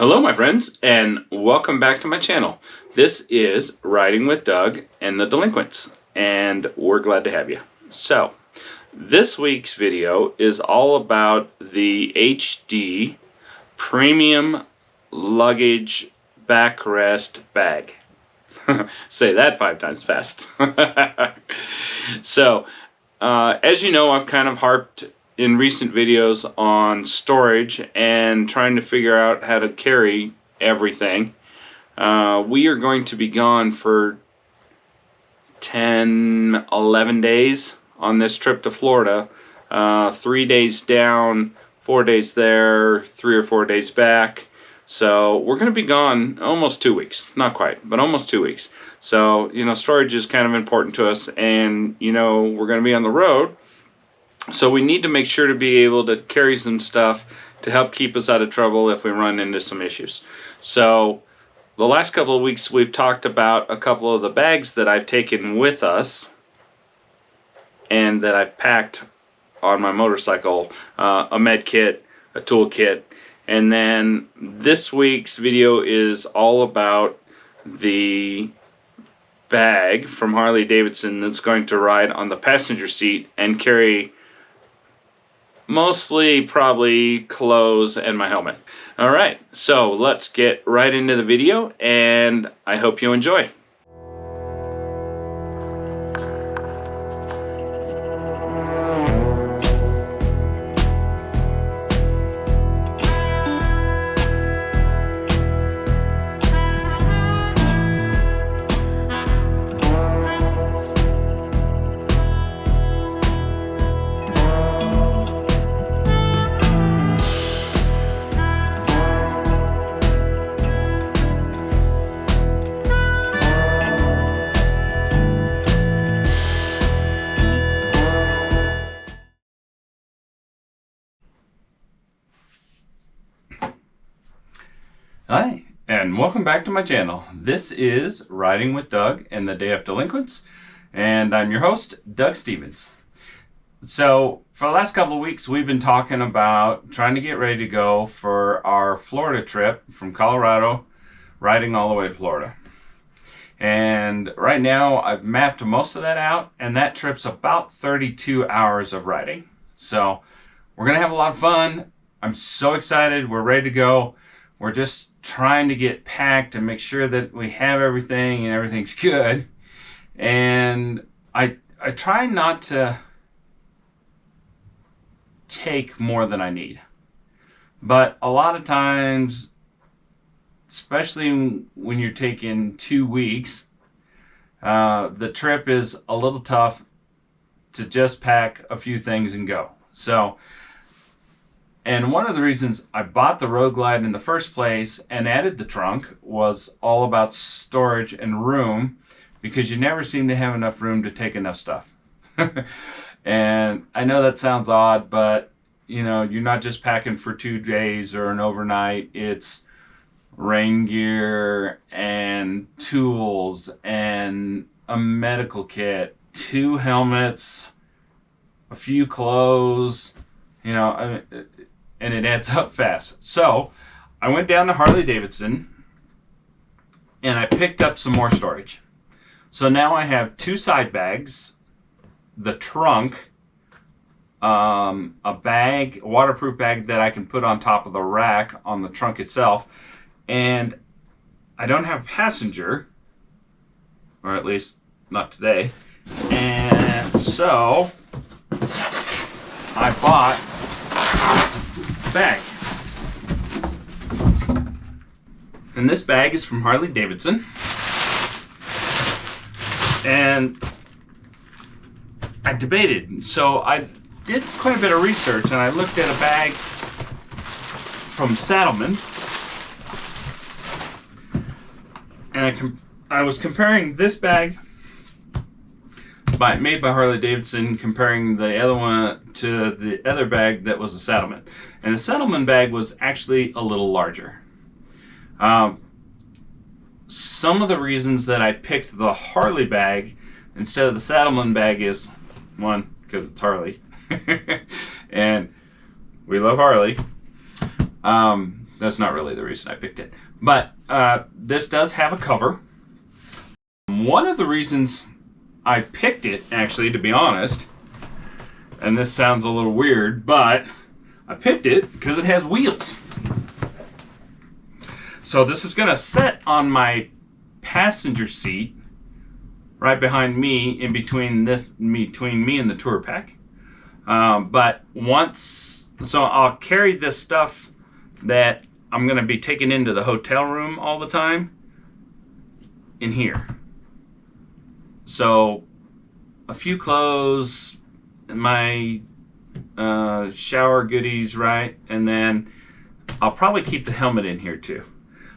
Hello my friends, and welcome back to my channel. This is Riding with Doug and the Delinquents, and we're glad to have you. So, this week's video is all about the HD Premium Luggage Backrest Bag. Say that 5 times fast. So, as you know, I've kind of harped in recent videos on storage and trying to figure out how to carry everything. We are going to be gone for 10-11 days on this trip to Florida. 3 days down, 4 days there, 3 or 4 days back. So we're going to be gone almost 2 weeks. Not quite, but almost 2 weeks. So, you know, storage is kind of important to us, and, you know, we're going to be on the road. So we need to make sure to be able to carry some stuff to help keep us out of trouble if we run into some issues. So the last couple of weeks we've talked about a couple of the bags that I've taken with us and that I've packed on my motorcycle, a med kit, a tool kit, and then this week's video is all about the bag from Harley Davidson that's going to ride on the passenger seat and carry mostly probably clothes and my helmet. Alright, so let's get right into the video, and I hope you enjoy. Hi, and welcome back to my channel. This is Riding with Doug and the Day of Delinquents, and I'm your host, Doug Stevens. So, for the last couple of weeks, we've been talking about trying to get ready to go for our Florida trip from Colorado, riding all the way to Florida. And right now, I've mapped most of that out, and that trip's about 32 hours of riding. So, we're going to have a lot of fun. I'm so excited. We're ready to go. We're just trying to get packed and make sure that we have everything and everything's good. And I try not to take more than I need. But a lot of times, especially when you're taking 2 weeks, the trip is a little tough to just pack a few things and go. So, and one of the reasons I bought the Road Glide in the first place and added the trunk was all about storage and room, because you never seem to have enough room to take enough stuff. And I know that sounds odd, but you know, you're not just packing for 2 days or an overnight. It's rain gear and tools and a medical kit, 2 helmets, a few clothes, you know, and it adds up fast. So I went down to Harley Davidson and I picked up some more storage. So now I have 2 side bags, the trunk, a bag, a waterproof bag that I can put on top of the rack on the trunk itself, and I don't have a passenger, or at least not today, and so I bought bag. And this bag is from Harley Davidson, and I debated. So I did quite a bit of research, and I looked at a bag from Saddlemen, and I was comparing this bag made by Harley Davidson, comparing the other one to the other bag that was a Saddlemen. And the Saddlemen bag was actually a little larger. Some of the reasons that I picked the Harley bag instead of the Saddlemen bag is, one, because it's Harley, and we love Harley. That's not really the reason I picked it. But this does have a cover. One of the reasons I picked it, actually, to be honest, and this sounds a little weird, but I picked it because it has wheels. So this is going to sit on my passenger seat right behind me, in between me and the tour pack. But so I'll carry this stuff that I'm going to be taking into the hotel room all the time in here. So a few clothes, my shower goodies, right? And then I'll probably keep the helmet in here too.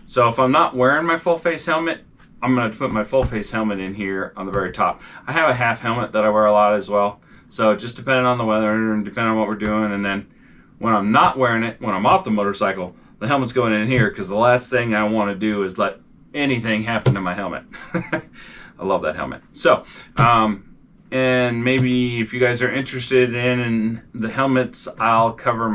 So if I'm not wearing my full face helmet, I'm going to put my full face helmet in here on the very top. I have a half helmet that I wear a lot as well. So just depending on the weather and depending on what we're doing. And then when I'm not wearing it, when I'm off the motorcycle, the helmet's going in here, because the last thing I want to do is let anything happen to my helmet. I love that helmet. So, and maybe if you guys are interested in the helmets, I'll cover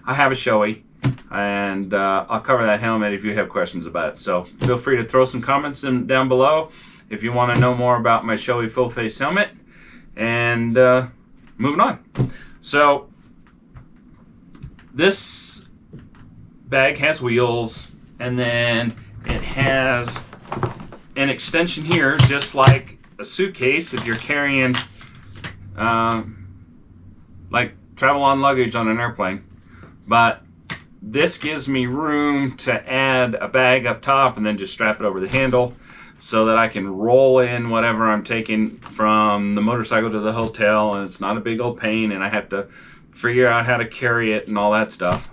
I have a Shoei, and I'll cover that helmet if you have questions about it. So feel free to throw some comments down below if you want to know more about my Shoei full face helmet. And moving on. So this bag has wheels, and then it has an extension here, just like a suitcase if you're carrying like travel on luggage on an airplane. But this gives me room to add a bag up top and then just strap it over the handle, so that I can roll in whatever I'm taking from the motorcycle to the hotel, and it's not a big old pain, and I have to figure out how to carry it and all that stuff.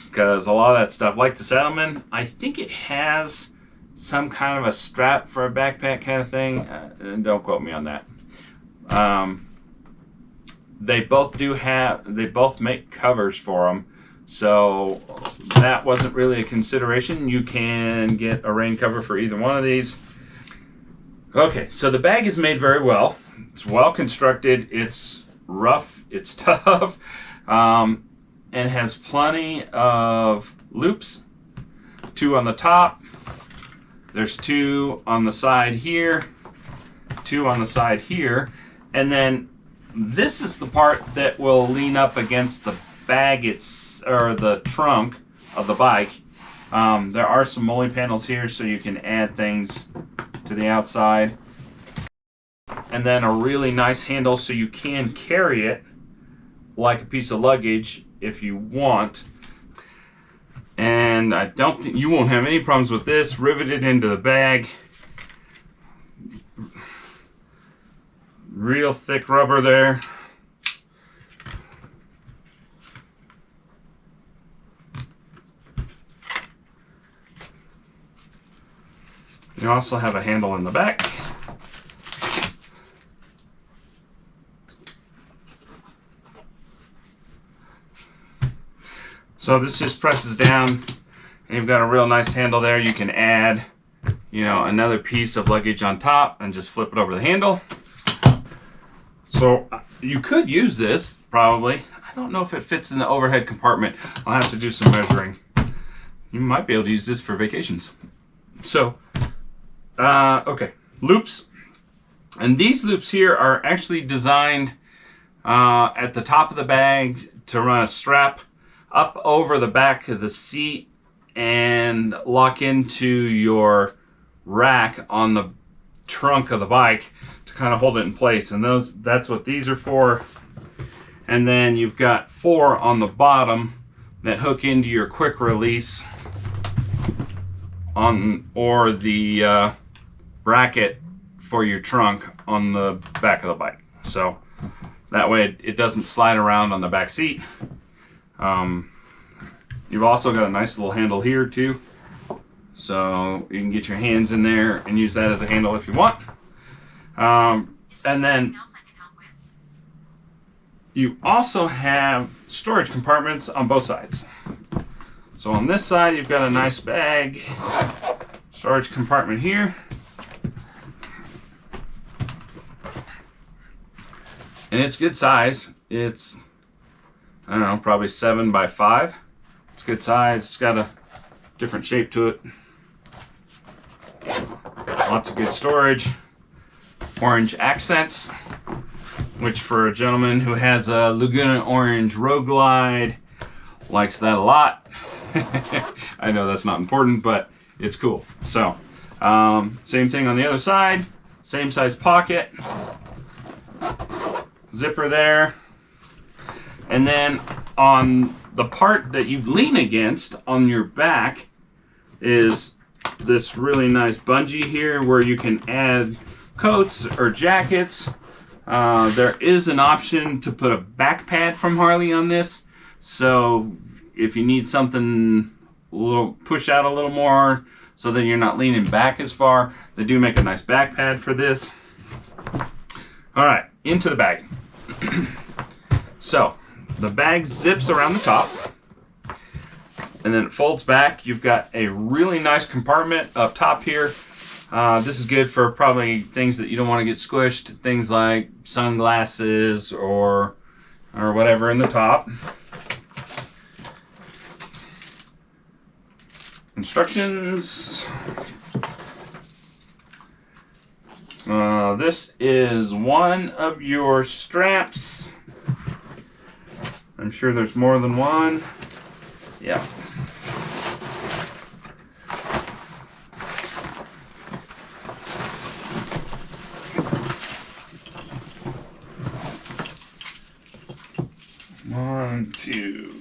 Because a lot of that stuff, like the Saddleman, I think it has some kind of a strap for a backpack kind of thing. And don't quote me on that. They both make covers for them. So that wasn't really a consideration. You can get a rain cover for either one of these. Okay, so the bag is made very well. It's well constructed. It's rough. It's tough. And has plenty of loops. 2 on the top. There's 2 on the side here. 2 on the side here. And then this is the part that will lean up against the bag, or the trunk of the bike. There are some mully panels here, so you can add things to the outside. And then a really nice handle, so you can carry it like a piece of luggage if you want. And I don't think you won't have any problems with this. Riveted into the bag. Real thick rubber there. You also have a handle in the back. So this just presses down, and you've got a real nice handle there. You can add, another piece of luggage on top and just flip it over the handle. So you could use this, probably. I don't know if it fits in the overhead compartment. I'll have to do some measuring. You might be able to use this for vacations. So, okay, loops. And these loops here are actually designed at the top of the bag to run a strap up over the back of the seat and lock into your rack on the trunk of the bike to kind of hold it in place. And that's what these are for. And then you've got 4 on the bottom that hook into your quick release or the bracket for your trunk on the back of the bike. So that way it doesn't slide around on the back seat. You've also got a nice little handle here too, so you can get your hands in there and use that as a handle if you want. And then you also have storage compartments on both sides. So on this side you've got a nice bag storage compartment here. And it's good size. It's, I don't know, probably 7 by 5. It's good size. It's got a different shape to it. Lots of good storage. Orange accents, which for a gentleman who has a Laguna Orange Road Glide likes that a lot. I know that's not important, but it's cool. So, same thing on the other side. Same size pocket. Zipper there. And then on the part that you lean against on your back is this really nice bungee here where you can add coats or jackets. There is an option to put a back pad from Harley on this. So if you need something a little push out a little more so that you're not leaning back as far, they do make a nice back pad for this. All right, into the bag. So the bag zips around the top and then it folds back. You've got a really nice compartment up top here. This is good for probably things that you don't want to get squished, things like sunglasses or whatever in the top. Instructions. This is one of your straps. I'm sure there's more than one. Yeah. One, two,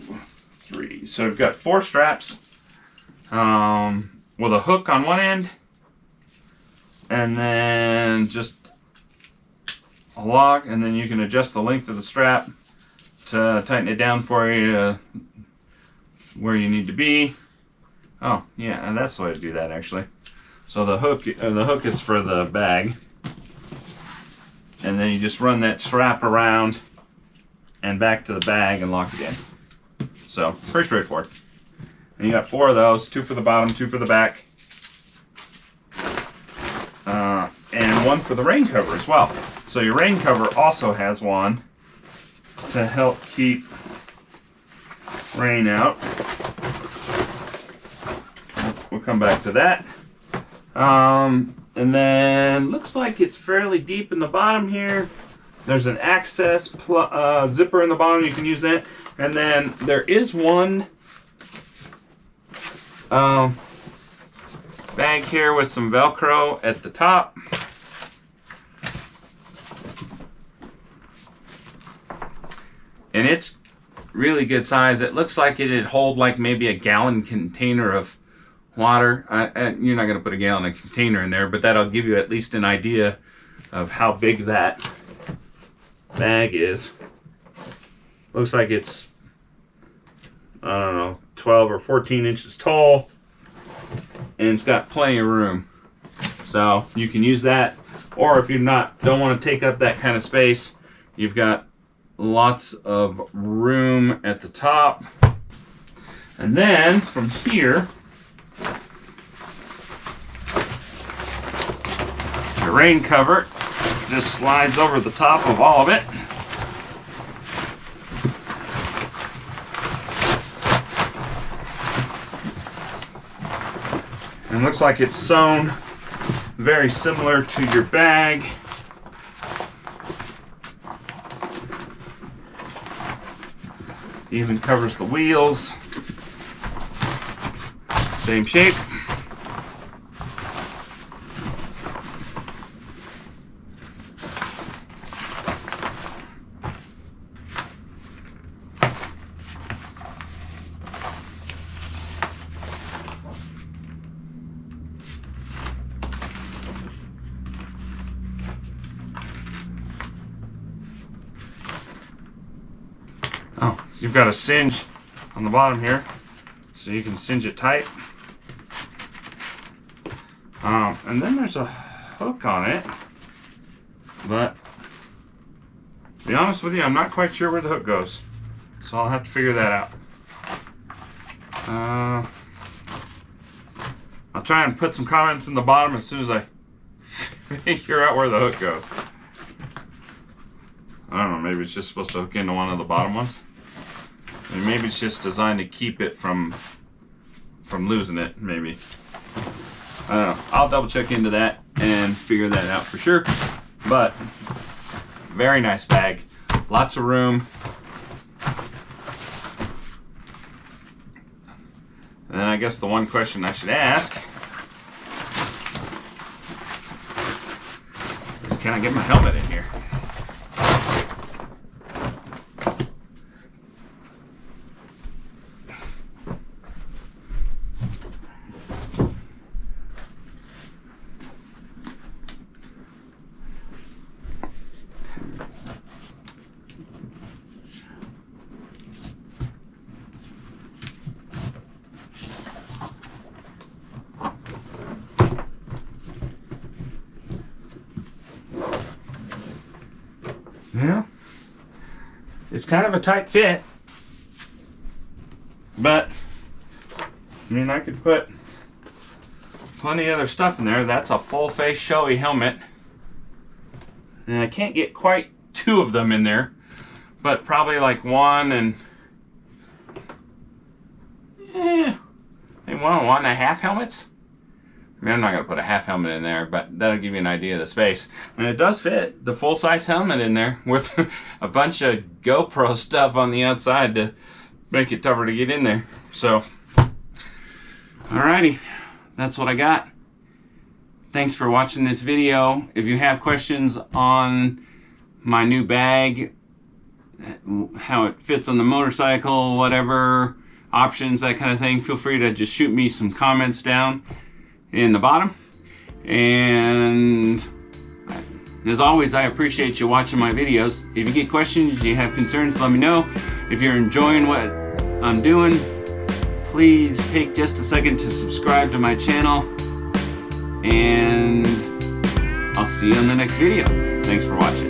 three. So I've got 4 straps with a hook on one end and then just a lock, and then you can adjust the length of the strap to tighten it down for you to where you need to be. Oh yeah, and that's the way to do that actually. So the hook is for the bag, and then you just run that strap around and back to the bag and lock it in. So pretty straightforward. And you got 4 of those, 2 for the bottom, 2 for the back, and 1 for the rain cover as well. So your rain cover also has one to help keep rain out. We'll come back to that. And then looks like it's fairly deep in the bottom here. There's an access zipper in the bottom. You can use that. And then there is one bag here with some Velcro at the top. And it's really good size. It looks like it'd hold like maybe a gallon container of water. You're not going to put a gallon of container in there, but that'll give you at least an idea of how big that bag is. Looks like it's, I don't know, 12 or 14 inches tall, and it's got plenty of room. So you can use that, or if you don't want to take up that kind of space, you've got lots of room at the top. And then from here, the rain cover just slides over the top of all of it. And looks like it's sewn very similar to your bag. Even covers the wheels. Same shape. Oh, you've got a cinch on the bottom here, so you can cinch it tight. And then there's a hook on it, but to be honest with you, I'm not quite sure where the hook goes, so I'll have to figure that out. I'll try and put some comments in the bottom as soon as I figure out where the hook goes. I don't know, maybe it's just supposed to hook into one of the bottom ones. And maybe it's just designed to keep it from losing it, maybe. I don't know. I'll double check into that and figure that out for sure. But very nice bag. Lots of room. And then I guess the one question I should ask is, can I get my helmet in here? Yeah, it's kind of a tight fit, but I mean, I could put plenty of other stuff in there. That's a full face showy helmet, and I can't get quite 2 of them in there, but probably like 1 and maybe 1.5 helmets. I mean, I'm not going to put a half helmet in there, but that'll give you an idea of the space. And it does fit the full-size helmet in there with a bunch of GoPro stuff on the outside to make it tougher to get in there. So, alrighty, that's what I got. Thanks for watching this video. If you have questions on my new bag, how it fits on the motorcycle, whatever, options, that kind of thing, feel free to just shoot me some comments down in the bottom. And as always, I appreciate you watching my videos. If you get questions, you have concerns, let me know. If you're enjoying what I'm doing, please take just a second to subscribe to my channel, and I'll see you in the next video. Thanks for watching.